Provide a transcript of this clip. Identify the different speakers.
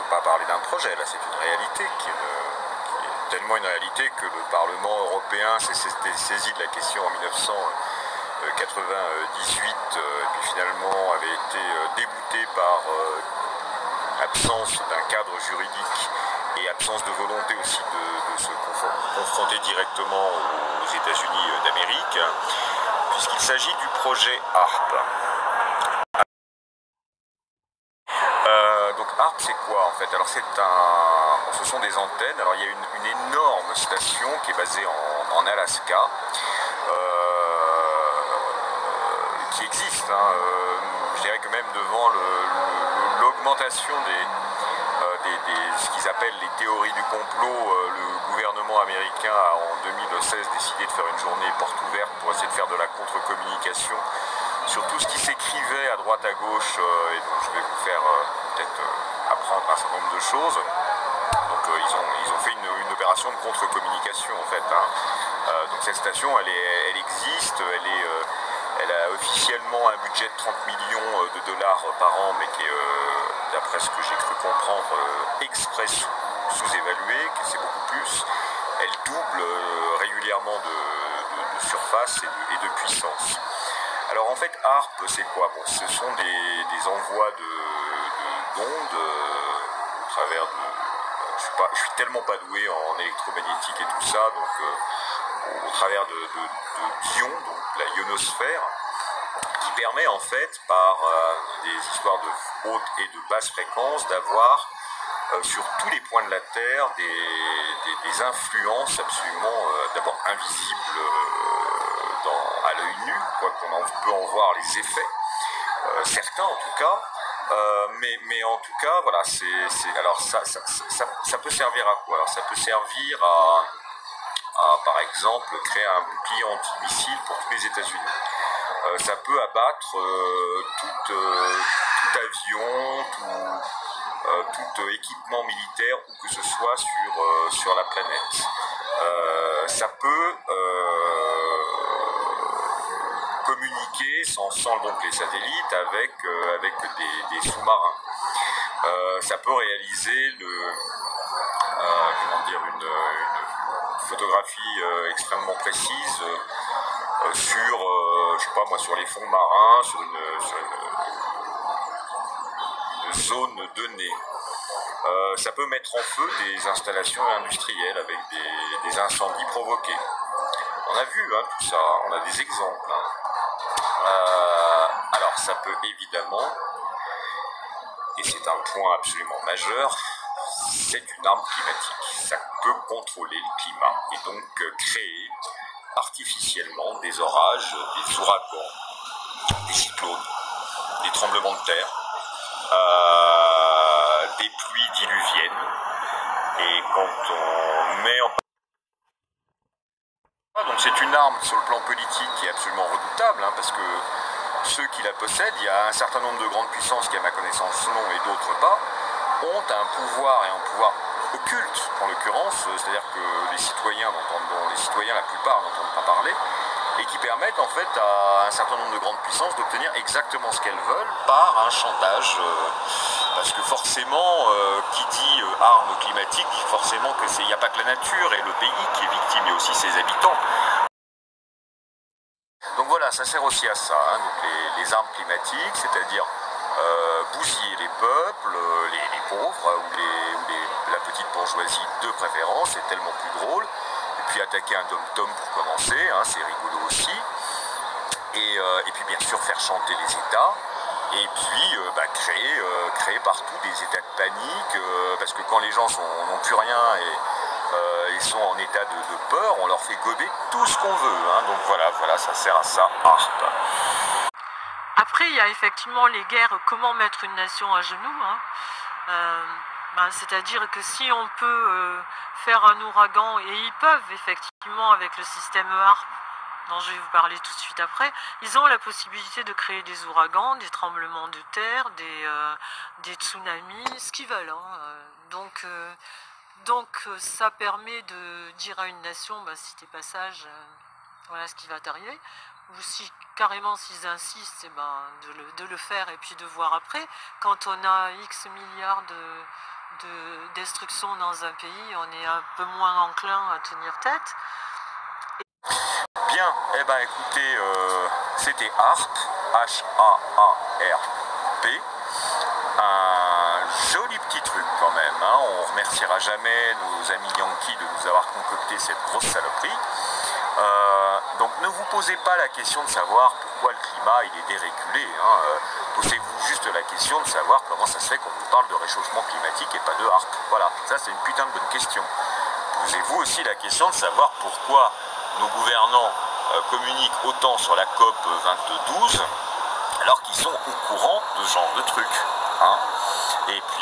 Speaker 1: pas parler d'un projet, là c'est une réalité qui est tellement une réalité que le Parlement européen s'est saisi de la question en 1998 et puis finalement avait été débouté par absence d'un cadre juridique et absence de volonté aussi de se confronter directement aux États-Unis d'Amérique, puisqu'il s'agit du projet HARP. Donc HARP c'est quoi en fait? Alors ce sont des antennes. Alors il y a une énorme station qui est basée en Alaska, qui existe. Je dirais que même devant l'augmentation ce qu'ils appellent les théories du complot, le gouvernement américain a en 2016 décidé de faire une journée porte ouverte pour essayer de faire de la contre-communication sur tout ce qui s'écrivait à droite à gauche, et donc je vais vous faire peut-être apprendre un certain nombre de choses. Donc ils ont fait une opération de contre-communication en fait. Donc cette station elle existe, elle a officiellement un budget de 30 millions de dollars par an, mais qui est, d'après ce que j'ai cru comprendre, exprès sous-évalué, que c'est beaucoup plus. Elle double régulièrement de surface et de puissance. Alors en fait, HARP, c'est quoi? Bon, ce sont des envois d'ondes au travers de... Je suis tellement pas doué en électromagnétique et tout ça, donc au travers d'ions, donc la ionosphère, qui permet en fait, par des histoires de haute et de basse fréquence, d'avoir sur tous les points de la Terre des influences absolument d'abord invisibles à l'œil nu, quoi qu'on peut en voir les effets, certains en tout cas, mais en tout cas voilà, alors ça peut servir à quoi? Alors ça peut servir à par exemple créer un bouclier antimissile pour tous les États-Unis. Ça peut abattre tout avion, tout équipement militaire où que ce soit sur la planète. Ça peut communiquer sans donc les satellites avec des sous-marins. Ça peut réaliser une photographie extrêmement précise sur je sais pas moi, sur les fonds marins, sur une zone donnée. Ça peut mettre en feu des installations industrielles avec des incendies provoqués. On a vu tout ça, on a des exemples. Alors ça peut évidemment, et c'est un point absolument majeur, c'est une arme climatique. Ça peut contrôler le climat et donc créer artificiellement des orages, des ouragans, des cyclones, des tremblements de terre, des pluies diluviennes. Et quand on met en... Donc c'est une arme sur le plan politique qui est absolument redoutable, parce que ceux qui la possèdent, il y a un certain nombre de grandes puissances qui à ma connaissance l'ont et d'autres pas, ont un pouvoir et un pouvoir occulte en l'occurrence, c'est-à-dire que les citoyens, dont les citoyens la plupart n'entendent pas parler, et qui permettent en fait à un certain nombre de grandes puissances d'obtenir exactement ce qu'elles veulent par un chantage, parce que forcément, qui dit arme climatique dit forcément qu'il n'y a pas que la nature et le pays qui est victime, il y a aussi ses habitants. Donc voilà, ça sert aussi à ça, donc les armes climatiques, c'est-à-dire bousiller les peuples, les pauvres ou la petite bourgeoisie de préférence, c'est tellement plus drôle. Et puis attaquer un dom-tom pour commencer, c'est rigolo aussi. Et puis bien sûr faire chanter les États. Et puis créer partout des états de panique, parce que quand les gens n'ont plus rien et ils sont en état de peur, on leur fait gober tout ce qu'on veut. Donc voilà, ça sert à ça, HARP.
Speaker 2: Après, il y a effectivement les guerres, comment mettre une nation à genoux. C'est-à-dire que si on peut faire un ouragan, et ils peuvent effectivement avec le système HARP, dont je vais vous parler tout de suite après, ils ont la possibilité de créer des ouragans, des tremblements de terre, des tsunamis, ce qu'ils veulent. Donc ça permet de dire à une nation, si t'es pas sage, voilà ce qui va t'arriver. Ou si carrément s'ils insistent, de le faire et puis de voir après. Quand on a X milliards de destruction dans un pays, on est un peu moins enclin à tenir tête.
Speaker 1: Bien, eh ben écoutez, c'était HAARP, H-A-A-R-P, un joli petit truc quand même, hein. On remerciera jamais nos amis Yankees de nous avoir concocté cette grosse saloperie. Donc ne vous posez pas la question de savoir pourquoi le climat il est dérégulé, hein. Posez-vous juste la question de savoir comment ça se fait qu'on nous parle de réchauffement climatique et pas de HAARP. Voilà, ça c'est une putain de bonne question. Posez-vous aussi la question de savoir pourquoi nos gouvernants communiquent autant sur la COP 22 alors qu'ils sont au courant de ce genre de trucs, hein. Et puis